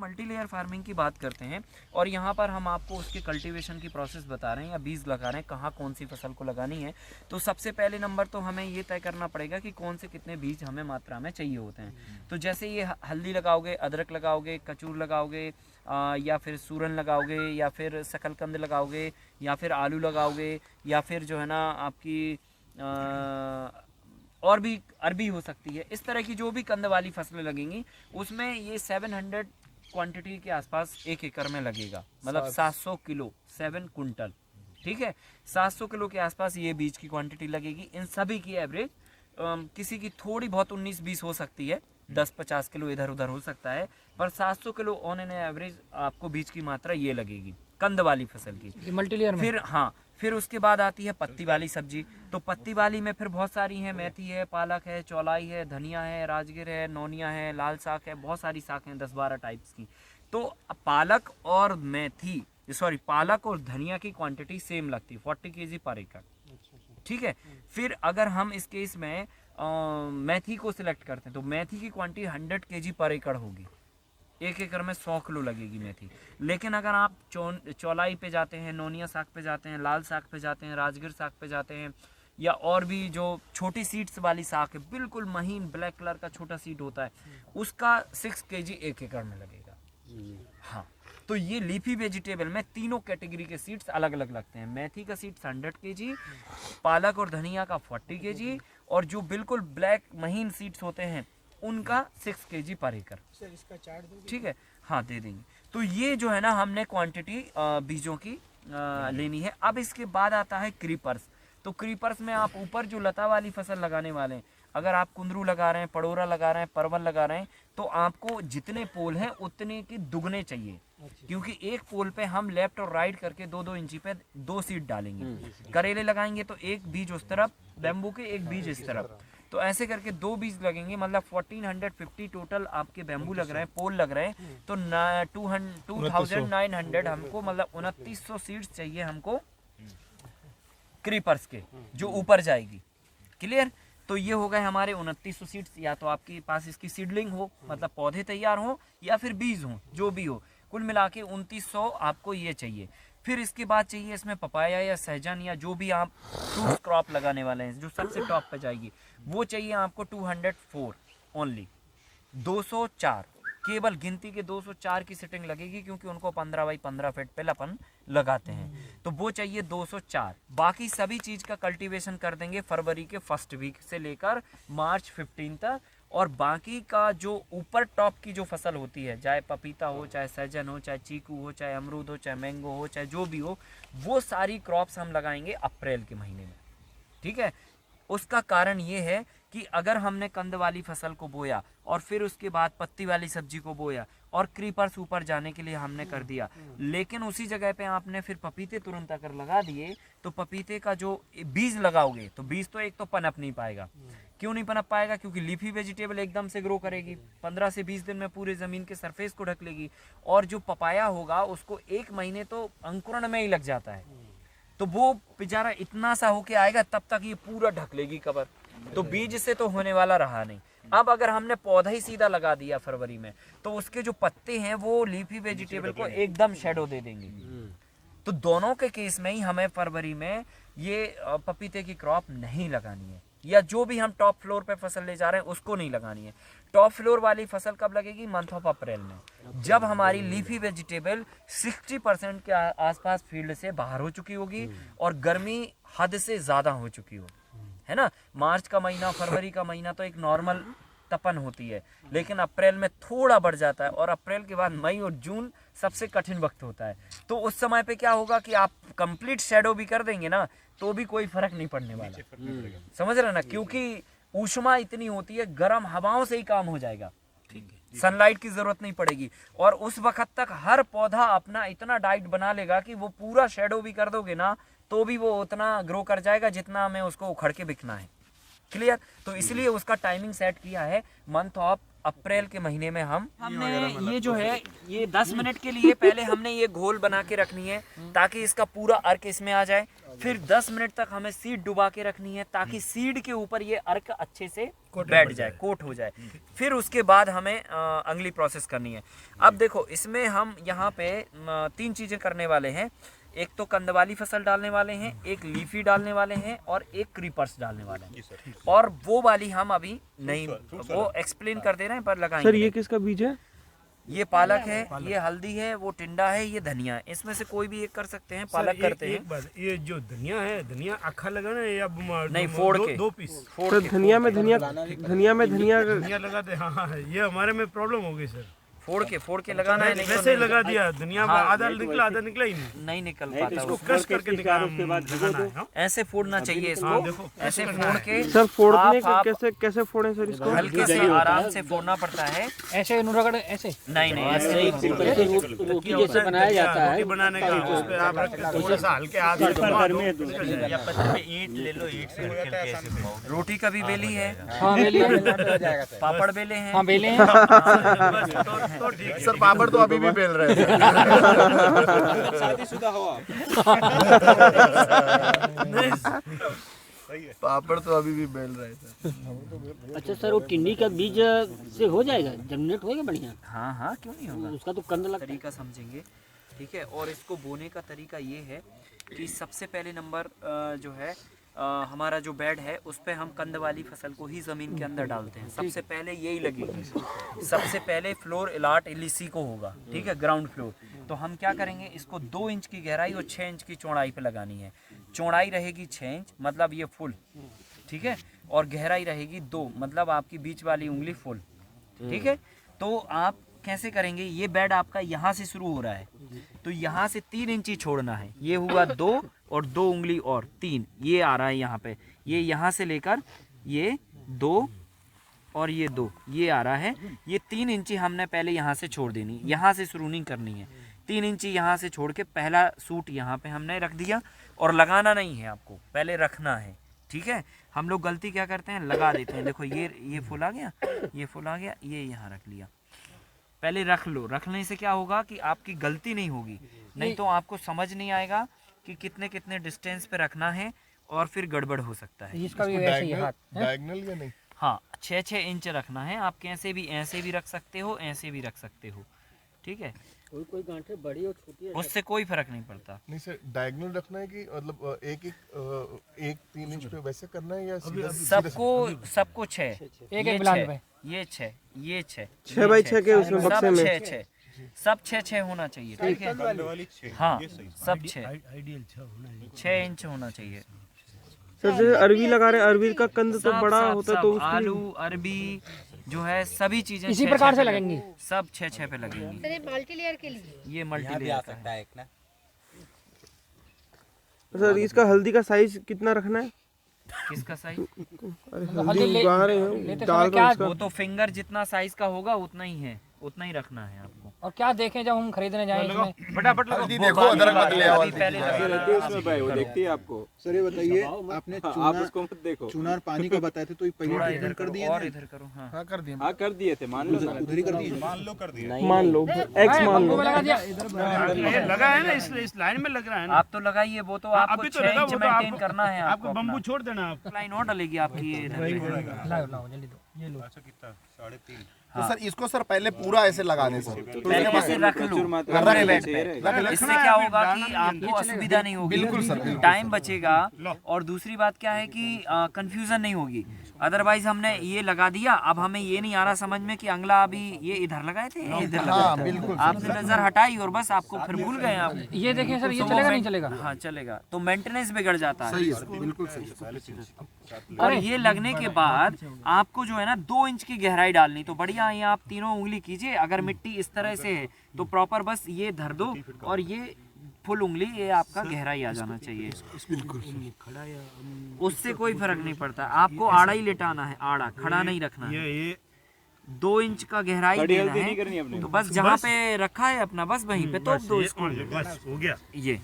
Multi layer farming की बात करते हैं और यहाँ पर हम आपको उसके कल्टीवेशन की प्रोसेस बता रहे हैं या बीज लगा रहे हैं कहाँ कौन सी फसल को लगानी है। तो सबसे पहले नंबर तो हमें ये तय करना पड़ेगा कि कौन से कितने बीज हमें मात्रा में चाहिए होते हैं। तो जैसे ये हल्दी लगाओगे, अदरक लगाओगे, कचूर लगाओगे, या फिर सूरन लगाओगे, या फिर शकलकंद लगाओगे, या फिर आलू लगाओगे, या फिर जो है ना आपकी और भी अरबी हो सकती है। इस तरह की जो भी कंद वाली फसलें लगेंगी उसमें ये 700 क्वांटिटी के आसपास 1 एकड़ में लगेगा, मतलब 700 किलो, 7 कुंटल, ठीक है। 700 किलो के आसपास ये बीज की क्वांटिटी लगेगी। इन सभी की एवरेज किसी की थोड़ी बहुत 19-20 हो सकती है, 10-50 किलो इधर उधर हो सकता है, पर 700 किलो ऑन एन एवरेज आपको बीज की मात्रा ये लगेगी कंद वाली फसल की। मल्टी लेयर में फिर हाँ, फिर उसके बाद आती है पत्ती वाली सब्जी। तो पत्ती वाली में फिर बहुत सारी हैं, मेथी है, पालक है, चौलाई है, धनिया है, राजगिर है, नौनिया है, लाल साग है, बहुत सारी साग हैं 10-12 टाइप्स की। तो पालक और मेथी, सॉरी, पालक और धनिया की क्वांटिटी सेम लगती है, 40 kg पर एकड़, ठीक है। फिर अगर हम इस केस में मेथी को सिलेक्ट करते हैं तो मेथी की क्वांटिटी 100 kg पर एकड़ होगी। 1 एकड़ में 100 किलो लगेगी मेथी। लेकिन अगर आप चौलाई पे जाते हैं, नोनिया साग पे जाते हैं, लाल साग पे जाते हैं, राजगिर साग पे जाते हैं, या और भी जो छोटी सीड्स वाली साग है, बिल्कुल महीन ब्लैक कलर का छोटा सीड होता है, उसका 6 kg 1 एकड़ में लगेगा। हाँ, तो ये लीफी वेजिटेबल में तीनों कैटेगरी के सीड्स अलग अलग लगते हैं। मेथी का सीड्स 100 kg, पालक और धनिया का 40 kg, और जो बिल्कुल ब्लैक महीन सीड्स होते हैं उनका 6 kg पर एकड़। सर इसका चार्ट दोगे? ठीक है, हाँ दे देंगे। तो ये जो है ना हमने क्वांटिटी बीजों की लेनी है। अब इसके बाद आता है क्रीपर्स। तो क्रीपर्स में आप ऊपर जो लता वाली फसल लगाने वाले हैं, अगर आप कुंदरू लगा रहे हैं, पड़ोरा लगा रहे हैं, परवल लगा रहे हैं, तो आपको जितने पोल हैं उतने के दुगने चाहिए, क्योंकि एक पोल पे हम लेफ्ट और राइट करके 2-2 इंची पे 2 सीड डालेंगे। करेले लगाएंगे तो एक बीज उस तरफ, बेम्बू के एक बीज इस तरफ, तो ऐसे करके 2 बीज लगेंगे, मतलब 1450 टोटल आपके बेम्बू लग रहे हैं, पोल लग रहे हैं। तो 2900 हमको, मतलब 2900 सीड्स चाहिए हमको क्रीपर्स के, जो ऊपर जाएगी। क्लियर? तो ये हो गए हमारे 2900 सीड्स। या तो आपके पास इसकी सीडलिंग हो, मतलब पौधे तैयार हो, या फिर बीज हो, जो भी हो, कुल मिला के 2900 आपको ये चाहिए। फिर इसके बाद चाहिए इसमें पपाया या सहजन या जो भी आप फ्रूट क्रॉप लगाने वाले हैं, जो सबसे टॉप पे जाएगी, वो चाहिए आपको 204 ओनली, 204, केवल गिनती के 204 की सिटिंग लगेगी, क्योंकि उनको 15 बाई 15 फीट पे अपन लगाते हैं, तो वो चाहिए 204। बाकी सभी चीज़ का कल्टीवेशन कर देंगे फरवरी के फर्स्ट वीक से लेकर मार्च 15 तक। और बाकी का जो ऊपर टॉप की जो फसल होती है, चाहे पपीता हो, चाहे सहजन हो, चाहे चीकू हो, चाहे अमरूद हो, चाहे मैंगो हो, चाहे जो भी हो, वो सारी क्रॉप्स हम लगाएंगे अप्रैल के महीने में। ठीक है, उसका कारण ये है कि अगर हमने कंद वाली फसल को बोया और फिर उसके बाद पत्ती वाली सब्जी को बोया और क्रीपर्स ऊपर जाने के लिए हमने कर दिया, लेकिन उसी जगह पे आपने फिर पपीते तुरंत अगर लगा दिए, तो पपीते का जो बीज लगाओगे तो बीज तो एक तो पनप नहीं पाएगा। क्यों नहीं पनप पाएगा? क्योंकि लीफी वेजिटेबल एकदम से ग्रो करेगी, 15 से 20 दिन में पूरे जमीन के सरफेस को ढक लेगी। और जो पपाया होगा उसको 1 महीने तो अंकुरण में ही लग जाता है, तो वो बेचारा इतना सा होके आएगा, तब तक ये पूरा ढक लेगी कवर, तो बीज से तो होने वाला रहा नहीं। अब अगर हमने पौधा ही सीधा लगा दिया फरवरी में, तो उसके जो पत्ते हैं वो लीफी वेजिटेबल को एकदम शेडो दे देंगे। तो दोनों के केस में ही हमें फरवरी में ये पपीते की क्रॉप नहीं लगानी है, या जो भी हम टॉप फ्लोर पे फसल ले जा रहे हैं उसको नहीं लगानी है। टॉप फ्लोर वाली फसल कब लगेगी? मंथ ऑफ अप्रैल में, जब हमारी लीफी वेजिटेबल 60% के आसपास फील्ड से बाहर हो चुकी होगी और गर्मी हद से ज़्यादा हो चुकी हो, है ना। मार्च का महीना, फरवरी का महीना तो एक नॉर्मल तपन होती है, लेकिन अप्रैल में थोड़ा बढ़ जाता है, और अप्रैल के बाद मई और जून सबसे कठिन वक्त होता है। तो उस समय पे क्या होगा कि आप कंप्लीट शेडो भी कर देंगे ना, तो भी कोई फर्क नहीं पड़ने वाला, समझ रहे ना, क्योंकि ऊष्मा इतनी होती है, गर्म हवाओं से ही काम हो जाएगा, सनलाइट की जरूरत नहीं पड़ेगी। और उस वक्त तक हर पौधा अपना इतना डाइट बना लेगा कि वो पूरा शेडो भी कर दोगे ना, तो भी वो उतना ग्रो कर जाएगा जितना हमें उसको उखड़ के बिकना है। क्लियर? तो इसलिए उसका टाइमिंग सेट किया है मंथ ऑफ अप्रैल के महीने में हमने ये जो है ये 10 मिनट के लिए पहले हमने ये घोल बना के रखनी है ताकि इसका पूरा अर्क इसमें आ जाए। फिर 10 मिनट तक हमें सीड डुबा के रखनी है ताकि सीड के ऊपर ये अर्क अच्छे से बैठ जाए, कोट हो जाए। फिर उसके बाद हमें अगली प्रोसेस करनी है। अब देखो इसमें हम यहाँ पे 3 चीज़ें करने वाले हैं। एक तो कंद वाली फसल डालने वाले हैं, एक लीफी डालने वाले हैं और एक क्रीपर्स डालने वाले हैं। और वो वाली हम अभी नहीं, वो एक्सप्लेन कर दे रहे हैं पर लगाएंगे। सर ये किसका बीज है? ये पालक है, ये हल्दी है, वो टिंडा है, ये धनिया है। इसमें से कोई भी एक कर सकते हैं। पालक करते हैं। एक बात, ये जो धनिया है, धनिया अखा लगाना है या नहीं, फोड़ के 2 पीस सर धनिया में धनिया लगाते। हाँ, ये हमारे में प्रॉब्लम हो गई सर। फोड़ के लगाना है। वैसे ही लगा दिया धनिया। हाँ, आधा निकला, आधा निकला ही नहीं निकल पाता। इसको क्रश करके निकालना है। ऐसे फोड़ना चाहिए इसको, ऐसे फोड़ के। सर फोड़ने कैसे फोड़े सर इसको? हल्के से आराम से फोड़ना पड़ता है। ऐसे रगड़ ऐसे नहीं ऐसे नहीं। रोटी जैसे बनाया जाता है। रोटी बनाने का उस पे आप थोड़ा सा हल्के हाथ से घुमा दो। ईंट ले लो, ईंट से हल्के हल्के ऐसे घुमाओ। रोटी का भी बेली है। हाँ बेले पापड़ बेले हैं। हाँ बेले हैं। तो ठीक है। सर पापड़ तो अभी भी बेल रहे हैं। शादीशुदा हो आप। पापड़ तो अभी भी बेल रहे थे। अच्छा सर, वो टिंडी का बीज से हो जाएगा, जर्मिनेट होएगा बढ़िया? हाँ क्यों नहीं होगा। उसका तो कंद लगता है। तरीका समझेंगे, ठीक है। और इसको बोने का तरीका ये है कि सबसे पहले नंबर जो है हमारा जो बेड है उस पे हम कंद वाली फसल को ही ज़मीन के अंदर डालते हैं। सबसे पहले यही लगेगी। सबसे पहले फ्लोर इलाट इलिसी को होगा, ठीक है, ग्राउंड फ्लोर। तो हम क्या करेंगे, इसको 2 इंच की गहराई और 6 इंच की चौड़ाई पे लगानी है। चौड़ाई रहेगी 6 इंच, मतलब ये फुल, ठीक है। और गहराई रहेगी 2, मतलब आपकी बीच वाली उंगली फुल, ठीक है। तो आप कैसे करेंगे, ये बेड आपका यहाँ से शुरू हो रहा है तो यहाँ से 3 इंच ही छोड़ना है। ये हुआ 2 और 2 उंगली और 3, ये आ रहा है यहाँ पे। ये यहाँ से लेकर ये 2 और ये 2, ये आ रहा है। ये 3 इंची हमने पहले यहाँ से छोड़ देनी, यहाँ से शुरू नहीं करनी है। 3 इंची यहाँ से छोड़ के पहला सूट यहाँ पे हमने रख दिया। और लगाना नहीं है आपको, पहले रखना है, ठीक है। हम लोग गलती क्या करते हैं, लगा देते हैं। देखो ये फुल आ गया, ये फुल आ गया, ये यहाँ रख लिया। पहले रख लो। रखने से क्या होगा कि आपकी गलती नहीं होगी, नहीं तो आपको समझ नहीं आएगा कि कितने कितने डिस्टेंस पे रखना है और फिर गड़बड़ हो सकता है। इसका भी वैसे ही हाथ डायगनल या नहीं? हाँ, 6-6 इंच रखना है। आप कैसे भी, ऐसे भी रख सकते हो, ऐसे भी रख सकते हो, ठीक है। कोई गांठें बड़ी और छोटी है, उससे कोई फर्क नहीं पड़ता। नहीं सर, डायगनल रखना है कि मतलब एक 3 इंच पे वैसे करना है या सबको 6, एक ब्लांड पे ये 6, ये 6, 6 बाई 6 के उसमें बक्से में 6 सब 6 होना चाहिए, ठीक है। हाँ, सब 6 आइडियल 6 होना है। 6 इंच होना चाहिए। सर जैसे अरबी लगा रहे हैं, अरबी का कंद तो बड़ा होता है, तो आलू, अरबी जो है सभी चीजें इसी प्रकार से लगेंगी। सब 6 पे लगेंगी। सर ये मल्टी लेयर के लिए, ये मल्टी लेयर का है। सर इसका हल्दी का साइज कितना रखना है? किसका साइज? अरे हल्दी उगा रहे हैं, डाल रहे हैं वो तो फिंगर जितना साइज का होगा उतना ही है, उतना ही रखना है आपको। और क्या देखें जब हम खरीदने जाएं इसमें? फटाफट लगाओ। हल्दी देखो, अदरक मत ले आओ। पहले वो देखती है आपको। सर ये बताइए, आपने आप उसको मत देखो। चूना और पानी का बताए थे, तो ये पहले थोड़ा ट्रीटमेंट कर दिए और थे? इधर करो। हाँ हाँ कर दिए। हाँ कर दिए थे, मान लो उधर ही कर दिए। मान लो एक्स मान लो। लगा दिया। ये लगा है ना, इस लाइन में लग रहा है ना। आप तो लगाइए, वो तो आपको अभी तो 6 लगा, इंच वो तो मेंटेन आपको- करना है। आपको बम्बू छोड़ देना। आप लाइन और डलेगी आपकी। ये लाओ लाओ जल्दी दो, ये लो। तो सर इसको सर पहले पूरा ऐसे लगाने सर, पहले ऐसे रख लो पूरे बेड पे। इससे क्या होगा कि आपको असुविधा नहीं होगी, बिल्कुल सर, बिल्कुल। टाइम बचेगा। और दूसरी बात क्या है कि कंफ्यूजन नहीं होगी। अदरवाइज हमने ये लगा दिया, अब हमें ये नहीं आ रहा समझ में कि अगला अभी ये इधर लगाए थे, ये इधर लगाए थे। बिल्कुल। आपने नजर हटाई और बस आपको फिर भूल गए आप। ये देखिए सर, ये तो चलेगा वो नहीं चलेगा? हाँ चलेगा, तो मेंटेनेंस बिगड़ जाता है। सही है सर, बिल्कुल सही। और ये लगने के बाद आपको जो है ना 2 इंच की गहराई डालनी। तो बढ़िया, ये आप तीनों उंगली कीजिए। अगर मिट्टी इस तरह से है तो प्रॉपर बस ये धर दो और ये फुल उंगली, ये आपका गहराई आ जाना चाहिए। उससे कोई फर्क नहीं पड़ता। आपको आड़ा ही लेटाना है, आड़ा, खड़ा नहीं रखना है। ये 2 इंच का गहराई देना है। तो बस जहाँ पे रखा है अपना, बस वहीं पे तोप दो इसको। बस हो गया। ये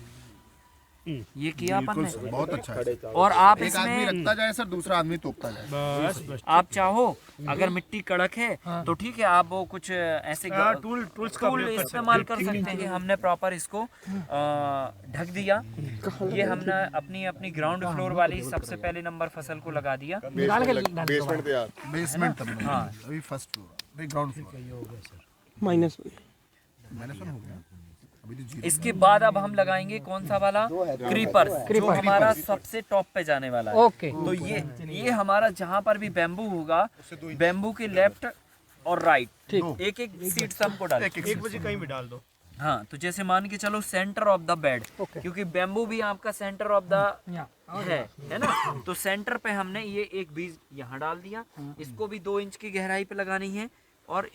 ये किया अपन ने। बहुत अच्छा है। और आप एक आदमी इसमें रखता जाए सर, दूसरा आदमी तोपता जाए। आप चाहो अगर मिट्टी कड़क है तो ठीक है, आप वो कुछ ऐसे टूल्स टूल इस्तेमाल कर सकते हैं। हमने प्रॉपर इसको ढक दिया। ये हमने अपनी अपनी ग्राउंड फ्लोर वाली सबसे पहले नंबर फसल को लगा दिया। बेसमेंट तैयार, बेसमेंट तब हाँ। अभी फर्स्ट फ्लोर, अभी ग्राउंड फ्लोर माइनस मैंने सुना हो गया। अभी तो जीरो। इसके बाद अब हम लगाएंगे कौन सा वाला, क्रीपर, जो हमारा सबसे टॉप पे जाने वाला है। ओके। तो ये हमारा जहाँ पर भी बैम्बू होगा, बैम्बू के लेफ्ट और राइट एक एक सीड्स हमको डाल, एक बजे कहीं भी डाल दो। हाँ। तो जैसे मान के चलो सेंटर ऑफ द बेड, क्योंकि बैम्बू भी आपका सेंटर ऑफ द है ना। तो सेंटर पे हमने ये एक बीज यहाँ डाल दिया। इसको भी 2 इंच की गहराई पे लगानी है और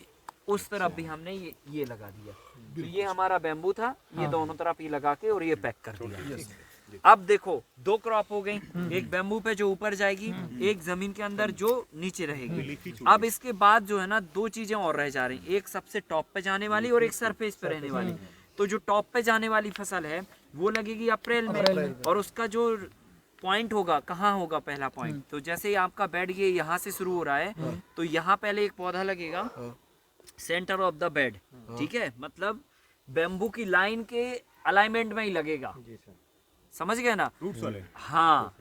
उस तरफ भी हमने ये लगा दिया। तो ये हमारा बैम्बू था, ये दोनों तरफ ये लगा के और ये पैक कर दिया। अब देखो 2 क्रॉप हो गई, एक बैम्बू पे जो ऊपर जाएगी, एक जमीन के अंदर जो नीचे रहेगी। अब इसके बाद जो है ना 2 चीजें और रह जा रही, एक सबसे टॉप पे जाने वाली और एक सरफेस पे रहने वाली। तो जो टॉप पे जाने वाली फसल है वो लगेगी अप्रैल में, और उसका जो पॉइंट होगा, कहाँ होगा पहला पॉइंट, तो जैसे ही आपका बेड ये यहाँ से शुरू हो रहा है तो यहाँ पहले एक पौधा लगेगा सेंटर ऑफ द बेड, ठीक है। मतलब बैम्बू की लाइन के अलाइनमेंट में ही लगेगा, समझ गए ना। हाँ,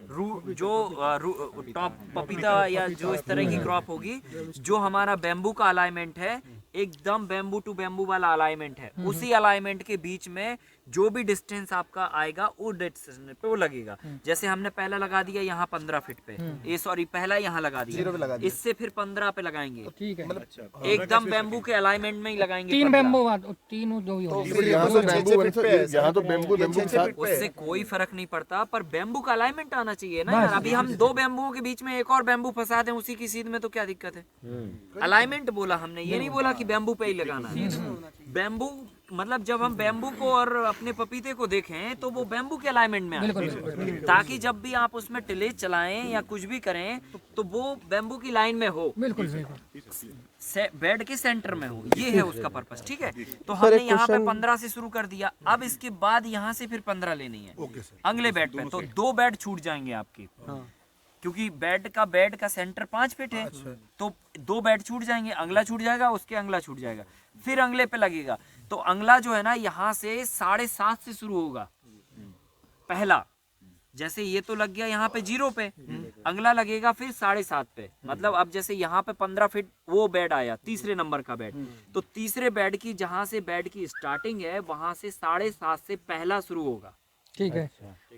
टॉप पपीता या जो इस तरह की क्रॉप होगी, जो हमारा बैम्बू का अलाइनमेंट है एकदम बैम्बू टू बैम्बू वाला अलाइनमेंट है, उसी अलाइनमेंट के बीच में जो भी डिस्टेंस आपका आएगा वो डिस्टेंस पे वो लगेगा। जैसे हमने पहला लगा दिया यहाँ 15 फीट पे, ये सॉरी पहला यहाँ लगा दिया, इससे फिर 15 पे लगाएंगे, ठीक है। एकदम बैम्बू के अलाइनमेंट में ही लगाएंगे। 3 बैम्बू, 3 जो भी हो, फिर यहाँ तो बैम्बू के साथ उससे कोई फर्क नहीं पड़ता, पर बैम्बू का अलाइनमेंट आना चाहिए ना यार। अभी हम 2 बैम्बुओं के बीच में एक और बैम्बू फंसा दें उसी की सीध में, तो क्या दिक्कत है। अलाइनमेंट बोला हमने, ये नहीं बोला कि बैम्बू पे ही लगाना है। बैम्बू मतलब जब हम बैम्बू को और अपने पपीते को देखें तो वो बैम्बू के अलाइनमेंट में आए, ताकि जब भी आप उसमें टिलेज चलाएं या कुछ भी करें तो वो बैम्बू की लाइन में हो, बिल्कुल बेड के सेंटर में हो। ये है उसका पर्पस, ठीक है। तो हमने यहाँ पे 15 से शुरू कर दिया। अब इसके बाद यहाँ से फिर 15 लेनी है अगले बेड पे। तो 2 बेड छूट जाएंगे आपके, क्योंकि बेड का सेंटर 5 फीट है। तो 2 बेड छूट जाएंगे, अगला छूट जाएगा, उसके अगला छूट जाएगा, फिर अगले पे लगेगा। तो अगला जो है ना यहाँ से 7.5 से शुरू होगा पहला। जैसे ये तो लग गया यहाँ पे 0 पे, अगला लगेगा फिर 7.5 पे। मतलब अब जैसे यहाँ पे 15 फीट वो बेड आया, तीसरे नंबर का बेड, तो तीसरे बेड की जहाँ से बेड की स्टार्टिंग है वहां से 7.5 से पहला शुरू होगा, ठीक है।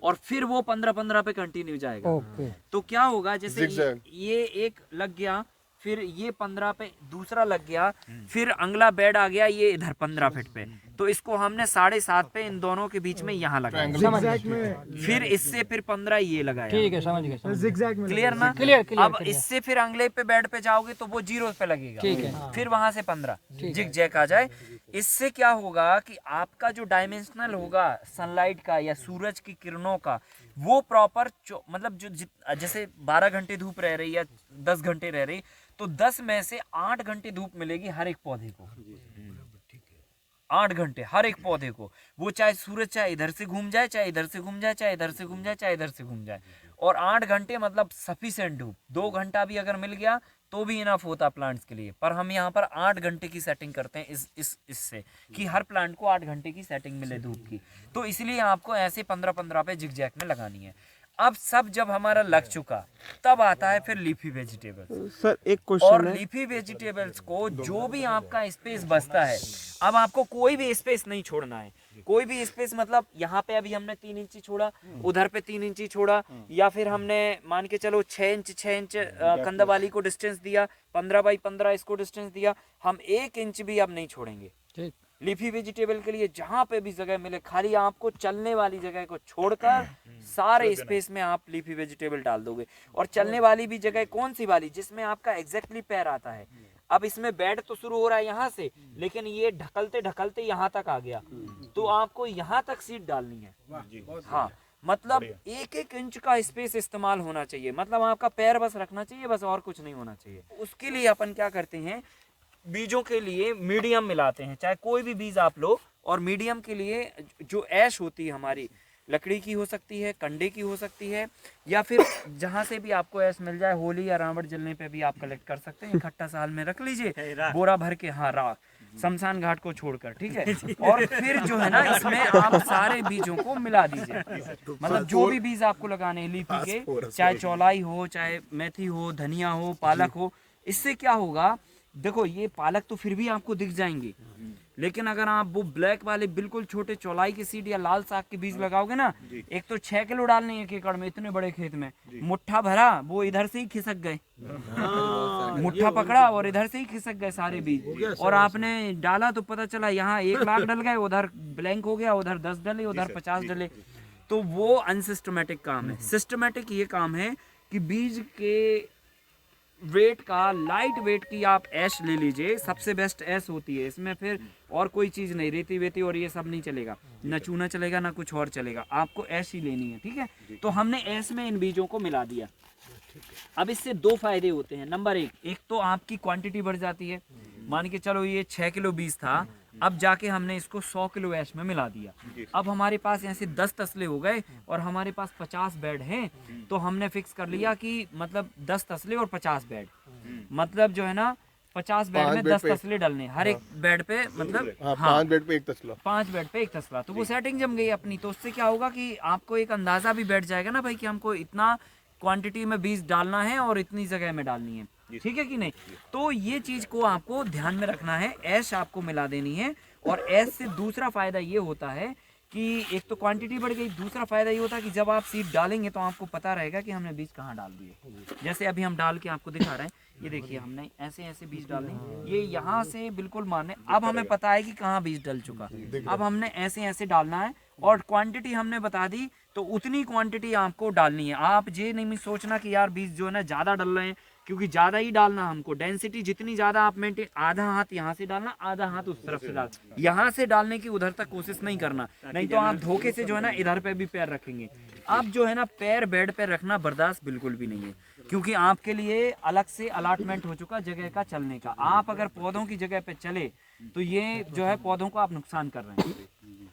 और फिर वो 15 पे कंटिन्यू जाएगा। ओके। तो क्या होगा, जैसे ये एक लग गया, फिर ये 15 पे दूसरा लग गया, फिर अगला बेड आ गया ये इधर 15 फीट पे, तो इसको हमने 7.5 पे इन दोनों के बीच में यहाँ लगाया, फिर इससे फिर 15 ये लगाया, ठीक है, समझ गए। क्लियर ना। क्लियर। अब इससे फिर अगले पे बेड पे जाओगे तो वो 0 पे लगेगा, ठीक है। फिर वहां से 15 जिग जैक आ जाए। इससे क्या होगा कि आपका जो डायमेंशनल होगा सनलाइट का या सूरज की किरणों का, वो प्रॉपर मतलब जो जैसे 12 घंटे धूप रह रही या 10 घंटे रह रही, तो 10 में से 8 घंटे धूप मिलेगी हर एक पौधे को। 8 घंटे हर एक पौधे को, वो चाहे सूरज चाहे इधर से घूम जाए, चाहे इधर से घूम जाए, चाहे इधर से घूम जाए, चाहे इधर से घूम जाए। और 8 घंटे मतलब सफिशिएंट धूप। 2 घंटा भी अगर मिल गया तो भी इनफ होता प्लांट्स के लिए, पर हम यहाँ पर 8 घंटे की सेटिंग करते हैं इससे कि हर प्लांट को 8 घंटे की सेटिंग मिले धूप की। तो इसलिए आपको ऐसे 15-15 पे जिग जैक में लगानी है। अब सब जब हमारा लग चुका तब आता है फिर लीफी वेजिटेबल्स। सर एक और क्वेश्चन है, लीफी वेजिटेबल्स को जो भी आपका स्पेस बचता है, अब आपको कोई भी स्पेस नहीं छोड़ना है। कोई भी स्पेस मतलब यहाँ पे अभी हमने 3 इंची छोड़ा, उधर पे 3 इंची छोड़ा, या फिर हमने मान के चलो 6 इंच कंदवाली को डिस्टेंस दिया, 15 बाई 15 इसको डिस्टेंस दिया। हम 1 इंच भी अब नहीं छोड़ेंगे ठीक। लीफी वेजिटेबल के लिए। जहाँ पे भी जगह मिले, खाली आपको चलने वाली जगह को छोड़कर सारे स्पेस में आप लीफी वेजिटेबल डाल दोगे। और चलने वाली भी जगह कौन सी वाली, जिसमें आपका एग्जैक्टली पैर आता है। अब इसमें बेड तो शुरू हो रहा है यहाँ से, लेकिन ये ढकलते ढकलते यहाँ तक आ गया, तो आपको यहाँ तक सीड डालनी है। हाँ, मतलब 1-1 इंच का स्पेस इस्तेमाल होना चाहिए। मतलब आपका पैर बस रखना चाहिए, बस और कुछ नहीं होना चाहिए। उसके लिए अपन क्या करते हैं, बीजों के लिए मीडियम मिलाते हैं। चाहे कोई भी बीज आप लो, और मीडियम के लिए जो ऐश होती है हमारी, लकड़ी की हो सकती है, कंडे की हो सकती है, या फिर जहाँ से भी आपको ऐश मिल जाए, होली या रावण जलने पे भी आप कलेक्ट कर सकते हैं। इकट्ठा साल में रख लीजिए बोरा भर के, हाँ राख, शमशान घाट को छोड़कर, ठीक है। और फिर जो है ना इसमें आप सारे बीजों को मिला दीजिए, मतलब जो भी बीज आपको लगाने हैं लीफी के, चाहे चौलाई हो, चाहे मेथी हो, धनिया हो, पालक हो। इससे क्या होगा, देखो ये पालक तो फिर भी आपको दिख जाएंगे, लेकिन अगर आप वो ब्लैक वाले बिल्कुल छोटे चौलाई के सीड या लाल साग के बीज लगाओगे ना, एक तो 6 किलो डालने हैं 1 एकड़ में, इतने बड़े खेत में, मुट्ठा भरा, वो इधर से ही खिसक गए, मुट्ठा पकड़ा और इधर से ही खिसक गए सारे बीज। और आपने डाला तो पता चला यहाँ 1 लाख डल गए, उधर ब्लैंक हो गया, उधर 10 डले, उधर 50 डले। तो वो अनसिस्टमेटिक काम है। सिस्टमेटिक ये काम है कि बीज के वेट का, लाइट वेट की आप ऐश ले लीजिए, सबसे बेस्ट ऐश होती है इसमें। फिर और कोई चीज़ नहीं, रेती वेती और ये सब नहीं चलेगा, ना चूना चलेगा ना कुछ और चलेगा, आपको ऐश ही लेनी है, ठीक है। तो हमने ऐश में इन बीजों को मिला दिया। अब इससे 2 फायदे होते हैं। नंबर 1, एक तो आपकी क्वांटिटी बढ़ जाती है। मान के चलो ये 6 किलो बीज था, अब जाके हमने इसको 100 किलो ऐश में मिला दिया। अब हमारे पास ऐसे 10 तसले हो गए और हमारे पास 50 बेड हैं, तो हमने फिक्स कर लिया कि मतलब 10 तसले और 50 बेड, मतलब जो है ना 50 बेड में 10 तसले डालने, हर एक बेड पे, मतलब हाँ 5 बेड पे 1 तसला, 5 बेड पे 1 तसला। तो वो सेटिंग जम गई अपनी। तो उससे क्या होगा कि आपको एक अंदाजा भी बैठ जाएगा ना भाई कि हमको इतना क्वांटिटी में बीज डालना है और इतनी जगह में डालनी है, ठीक है कि नहीं। तो ये चीज को आपको ध्यान में रखना है, ऐश आपको मिला देनी है। और ऐश से दूसरा फायदा ये होता है कि एक तो क्वांटिटी बढ़ गई, दूसरा फायदा ये होता है कि जब आप सीड डालेंगे तो आपको पता रहेगा कि हमने बीज कहाँ डाल दिए। जैसे अभी हम डाल के आपको दिखा रहे हैं, ये देखिए हमने ऐसे ऐसे बीज डाले, ये यहाँ से बिल्कुल मारने, अब हमें पता है कि कहाँ बीज डल चुका। अब हमने ऐसे ऐसे डालना है और क्वांटिटी हमने बता दी, तो उतनी क्वांटिटी आपको डालनी है। आप ये नहीं सोचना कि यार बीज जो है ना ज़्यादा डल रहे हैं, क्योंकि ज़्यादा ही डालना हमको। डेंसिटी जितनी ज़्यादा आप मेंटेन, आधा हाथ यहाँ से डालना, आधा हाथ उस तरफ से डालना, यहाँ से डालने की उधर तक कोशिश नहीं करना, नहीं तो आप धोखे से जो है ना इधर पे भी पैर रखेंगे। आप जो है ना पैर बेड पे रखना बर्दाश्त बिल्कुल भी नहीं है, क्योंकि आपके लिए अलग से अलाटमेंट हो चुका जगह का चलने का। आप अगर पौधों की जगह पे चले तो ये जो है पौधों को आप नुकसान कर रहे हैं,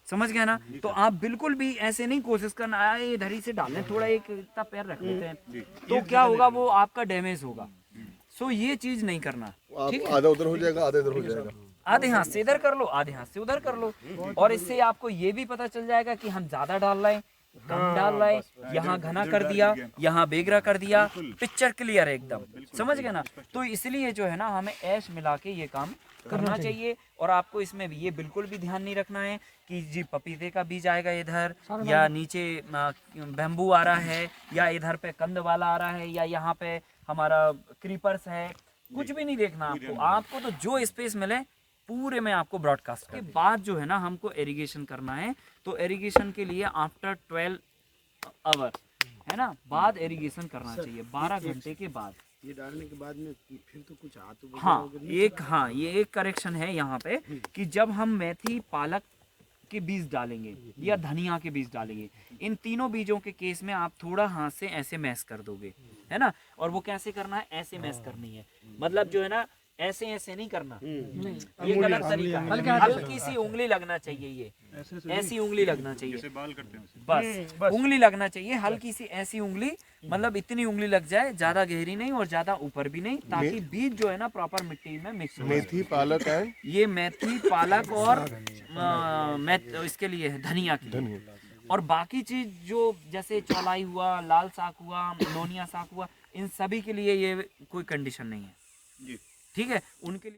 समझ गए ना। तो आप बिल्कुल भी ऐसे नहीं कोशिश करना आए इधर ही से डाल लें, थोड़ा एक इतना पैर रख लेते हैं, तो क्या होगा वो आपका डैमेज होगा। सो ये चीज नहीं करना, ठीक है। आधा उधर हो जाएगा, आधा इधर हो जाएगा। आधे हाथ से इधर कर लो, आधे हाथ से उधर कर लो, और इससे आपको ये भी पता चल जाएगा कि हम ज्यादा डाल रहे हैं, कम डाल रहे हैं, यहाँ घना कर दिया, यहाँ बेगरा कर दिया, पिक्चर क्लियर है एकदम, समझ गए ना। तो इसलिए जो है ना हमें ऐश मिला के ये काम करना चाहिए। और आपको इसमें भी ये बिल्कुल भी ध्यान नहीं रखना है कि जी पपीते का बीज आएगा इधर, या नीचे बैम्बू आ रहा है, या इधर पे कंद वाला आ रहा है, या यहाँ पे हमारा क्रीपर्स है, कुछ भी नहीं देखना आपको। आपको तो जो स्पेस मिले पूरे में आपको ब्रॉडकास्ट के बाद जो है ना हमको इरिगेशन करना है। तो इरिगेशन के लिए आफ्टर 12 आवर है ना बाद इरिगेशन करना चाहिए, 12 घंटे के बाद। ये डालने के बाद में फिर तो कुछ हाथ हाँ ये एक करेक्शन है यहाँ पे कि जब हम मेथी पालक के बीज डालेंगे या धनिया के बीज डालेंगे, इन तीनों बीजों के केस में आप थोड़ा हाथ से ऐसे मैश कर दोगे, है ना। और वो कैसे करना है, ऐसे मैश करनी है, मतलब जो है ना ऐसे ऐसे नहीं करना, ये गलत तरीका है। हल्की सी उंगली लगना चाहिए, ये ऐसी उंगली लगना चाहिए, बस उंगली लगना चाहिए, हल्की सी ऐसी उंगली, मतलब इतनी उंगली लग जाए, ज्यादा गहरी नहीं और ज्यादा ऊपर भी नहीं, ताकि बीज जो है ना प्रॉपर मिट्टी में मिक्स हो। मेथी पालक है, ये मेथी पालक और इसके लिए है धनिया के लिए। और बाकी चीज जो जैसे चौलाई हुआ, लाल साग हुआ, नोनिया साग हुआ, इन सभी के लिए ये कोई कंडीशन नहीं है, ठीक है। उनके लिए